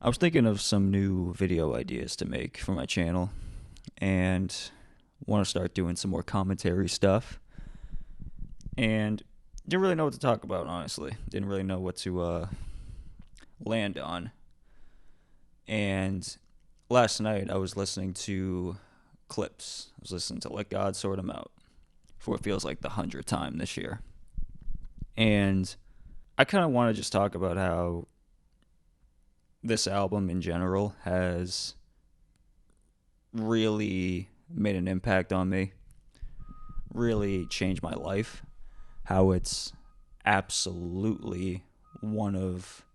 I was thinking of some new video ideas to make for my channel and want to start doing some more commentary stuff. And didn't really know what to talk about, honestly. Didn't really know what to land on. And last night I was listening to Clipse. I was listening to Let God Sort 'Em Out for what feels like the 100th time this year. And I kind of want to just talk about how this album in general has really made an impact on me, really changed my life, how it's absolutely one of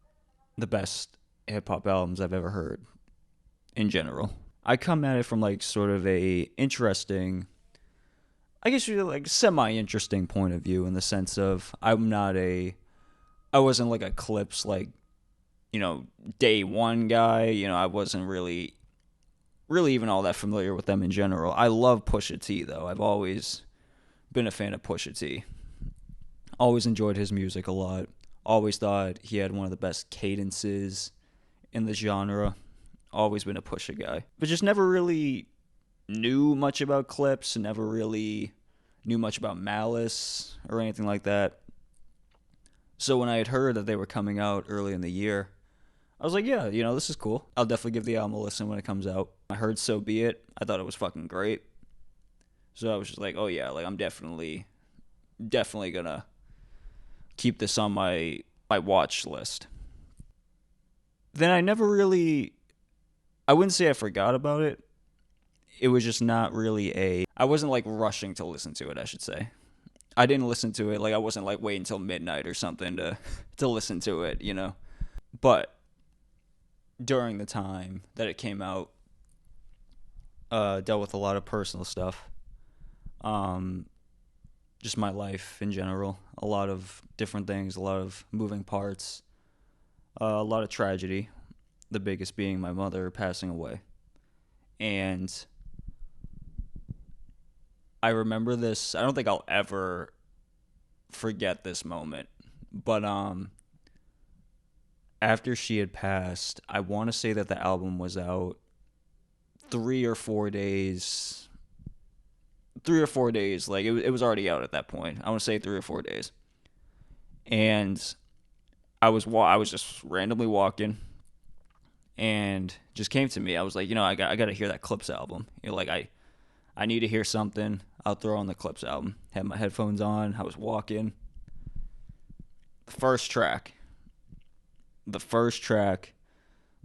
the best hip hop albums I've ever heard in general. I come at it from like sort of a interesting, I guess you like semi-interesting point of view in the sense of I wasn't like a Clipse like day one guy. I wasn't really even all that familiar with them in general. I love Pusha T though. I've always been a fan of Pusha T. Always enjoyed his music a lot. Always thought he had one of the best cadences in the genre. Always been a Pusha guy. But just never really knew much about Clipse, never really knew much about Malice or anything like that. So when I had heard that they were coming out early in the year, I was like, yeah, this is cool. I'll definitely give the album a listen when it comes out. I heard So Be It. I thought it was fucking great. So I was just like, oh yeah, like I'm definitely gonna keep this on my watch list. Then I wouldn't say I forgot about it. It was just not really I wasn't like rushing to listen to it, I should say. I didn't listen to it, like I wasn't like waiting until midnight or something to listen to it, But during the time that it came out, dealt with a lot of personal stuff. Just my life in general. A lot of different things, a lot of moving parts, a lot of tragedy. The biggest being my mother passing away. And I remember this. I don't think I'll ever forget this moment. But after she had passed, I want to say that the album was out 3 or 4 days. 3 or 4 days. Like it was already out at that point. I want to say 3 or 4 days. And I was just randomly walking, and just came to me. I was like, I got to hear that Clipse album. Like I need to hear something. I'll throw on the Clipse album. Had my headphones on. I was walking. The first track, The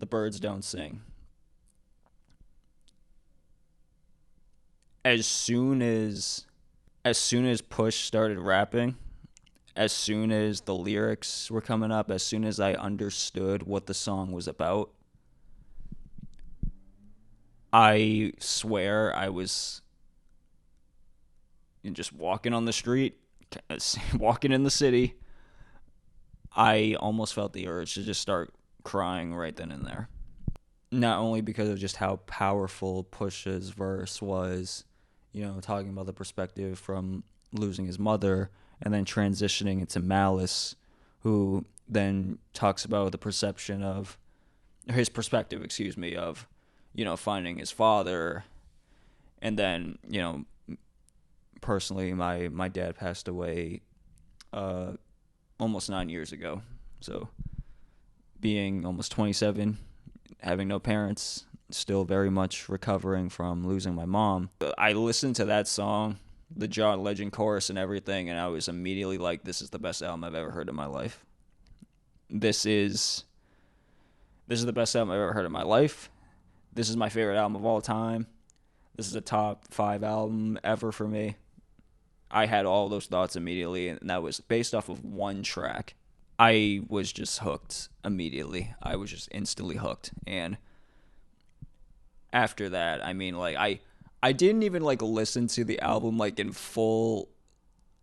Birds Don't Sing. As soon as Push started rapping, as soon as the lyrics were coming up, as soon as I understood what the song was about, I swear I was just walking on the street, walking in the city. I almost felt the urge to just start crying right then and there. Not only because of just how powerful Push's verse was, talking about the perspective from losing his mother and then transitioning into Malice, who then talks about the perception of his perspective, of, finding his father. And then, personally, my dad passed away almost 9 years ago. So being almost 27, having no parents, still very much recovering from losing my mom. I listened to that song, the John Legend chorus and everything, and I was immediately like, this is the best album I've ever heard in my life. This is the best album I've ever heard in my life. This is my favorite album of all time. This is a top 5 album ever for me. I had all those thoughts immediately, and that was based off of one track. I was just hooked immediately. I was just instantly hooked. And after that, I mean, like, I didn't even, like, listen to the album, like, in full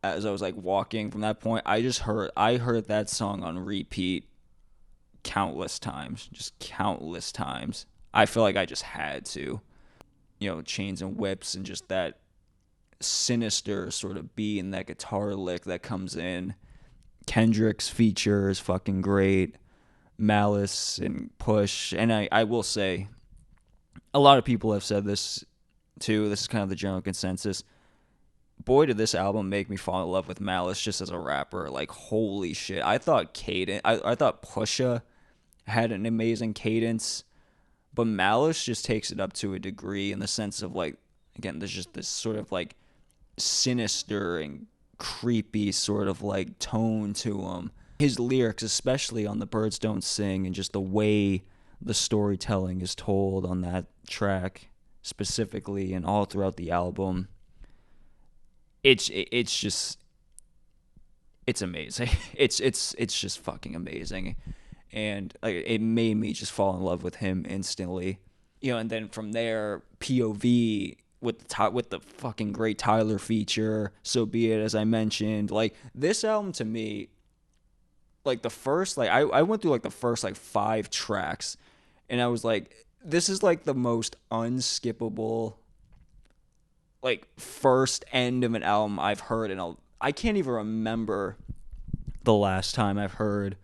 as I was, like, walking from that point. I heard that song on repeat countless times. Just countless times. I feel like I just had to. Chains and Whips and just that sinister sort of beat and that guitar lick that comes in. Kendrick's feature is fucking great. Malice and Push. And I will say, a lot of people have said this too. This is kind of the general consensus. Boy, did this album make me fall in love with Malice just as a rapper. Like, holy shit. I thought I thought Pusha had an amazing cadence, but Malice just takes it up to a degree in the sense of, like, again, there's just this sort of like sinister and creepy sort of like tone to him. His lyrics, especially on the Birds Don't Sing, and just the way the storytelling is told on that track specifically and all throughout the album, it's just it's amazing. It's just fucking amazing, and like it made me just fall in love with him instantly. And then from there, POV with the fucking great Tyler feature, So Be It, as I mentioned. Like, this album to me, like the first, like I went through like the first like 5 tracks, and I was like, this is like the most unskippable like first end of an album I've heard I can't even remember the last time I've heard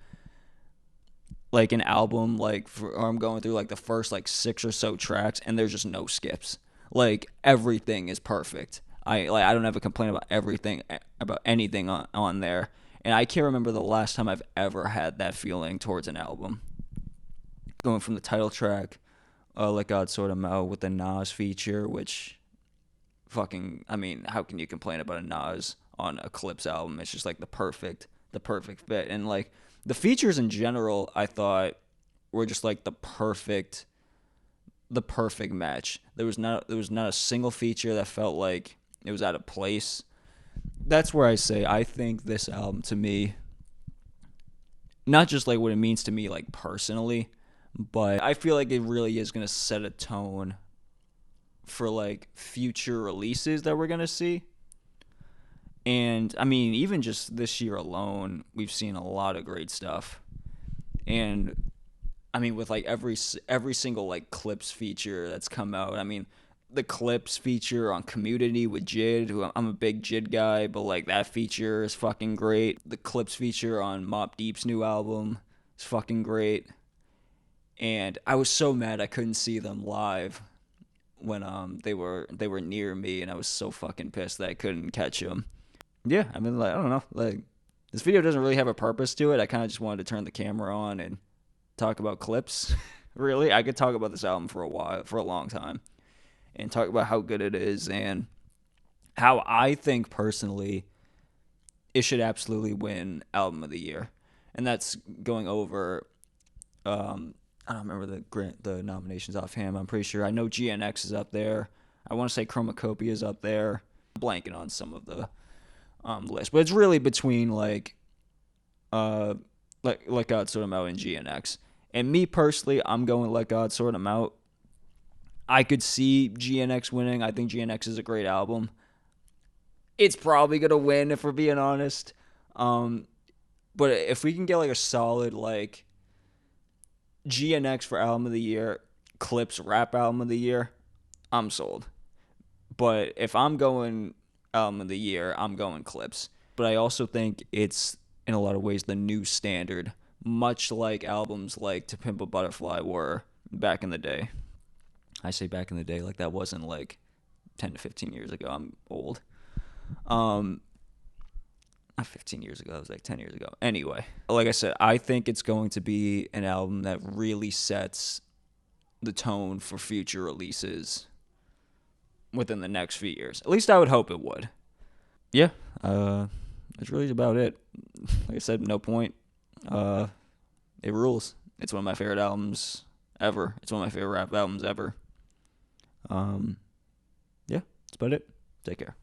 like an album or I'm going through like the first like 6 or so tracks and there's just no skips. Like, everything is perfect. I don't have a complaint about anything on there. And I can't remember the last time I've ever had that feeling towards an album. Going from the title track, Let God Sort 'Em Out, with the Nas feature, which fucking, I mean, how can you complain about a Nas on a Clipse album? It's just like the perfect fit. And like the features in general, I thought were just like the perfect match. There was not a single feature that felt like it was out of place. That's where I say I think this album, to me, not just like what it means to me like personally, but I feel like it really is going to set a tone for like future releases that we're going to see. And I mean, even just this year alone, we've seen a lot of great stuff. And I mean, with like every single like Clipse feature that's come out. I mean, the Clipse feature on Community with Jid, who I'm a big Jid guy, but like that feature is fucking great. The Clipse feature on Mobb Deep's new album is fucking great. And I was so mad I couldn't see them live when they were near me, and I was so fucking pissed that I couldn't catch them. Yeah, I mean, like, I don't know, like, this video doesn't really have a purpose to it. I kind of just wanted to turn the camera on and talk about Clipse. Really, I could talk about this album for a long time, and talk about how good it is and how I think personally it should absolutely win Album of the Year. And that's going over. I don't remember the nominations offhand. I'm pretty sure I know GNX is up there. I want to say Chromacopia is up there. I'm blanking on some of the list, but it's really between like Let God Sort 'Em Out and GNX. And me personally, I'm going Let God Sort 'Em Out. I could see GNX winning. I think GNX is a great album. It's probably gonna win if we're being honest. But if we can get like a solid like GNX for Album of the Year, Clipse Rap Album of the Year, I'm sold. But if I'm going Album of the Year, I'm going Clipse. But I also think it's, in a lot of ways, the new standard, much like albums like To Pimp a Butterfly were back in the day. I say back in the day like that wasn't like 10 to 15 years ago. I'm old. Not 15 years ago. It was like 10 years ago. Anyway, like I said, I think it's going to be an album that really sets the tone for future releases within the next few years. At least I would hope it would. Yeah, that's really about it. Like I said, no point. It rules. It's one of my favorite albums ever. It's one of my favorite rap albums ever. Yeah, that's about it. Take care.